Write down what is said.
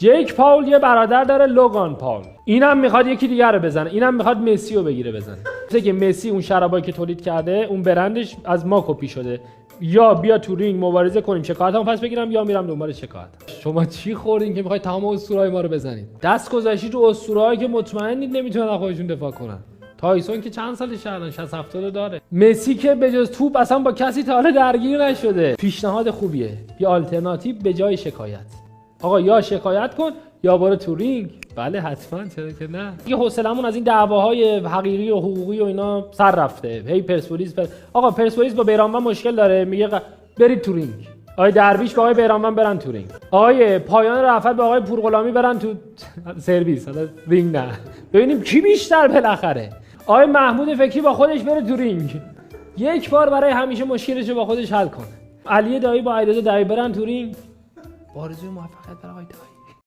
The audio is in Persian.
جیک پاول یه برادر داره، لوگان پاول. اینم میخواد یکی دیگه رو بزنه، اینم میخواد مسی رو بگیره بزنه. مثل که مسی اون شرابایی که تولید کرده، اون برندش از ما کپی شده. یا بیا تو رینگ مبارزه کنیم، شکایتمو پس بگیرم، یا میرم دنبال شکایت. شما چی خوردین که میخواید تمام اسطورهای ما رو بزنید؟ دست گذاشتید رو اسطورهایی که مطمئنید نمیتونن از خودشون دفاع کنن. تایسون که چند سالشه الان، 60 70 داره. مسی که به جز توپ اصلا با کسی تا حالا درگیر نشده. پیشنهاد خوبیه، یه آلترناتیو به جای شکایت. آقا یا شکایت کن یا برو تو رینگ. بله حتما، چرا که نه. دیگه حوصله‌مون از این دعواهای حقیقی و حقوقی و اینا سر رفته. هی پرسپولیس آقا پرسپولیس با بیرانوند مشکل داره، میگه برید تو رینگ. آقای درویش با آقای بیرانوند برن تو رینگ. آقای پایان رفعت با آقای پورغلامی برن تو سرویس، حالا رینگ نه. ببینیم کی بیشتر بالاخره. آقای محمود فکری با خودش بره تو رینگ. یک بار برای همیشه مشکلش رو با خودش حل کنه. علی دایی با علیرضا دایی برن تو رینگ. آرزوی موفقیت برای آقای دایی.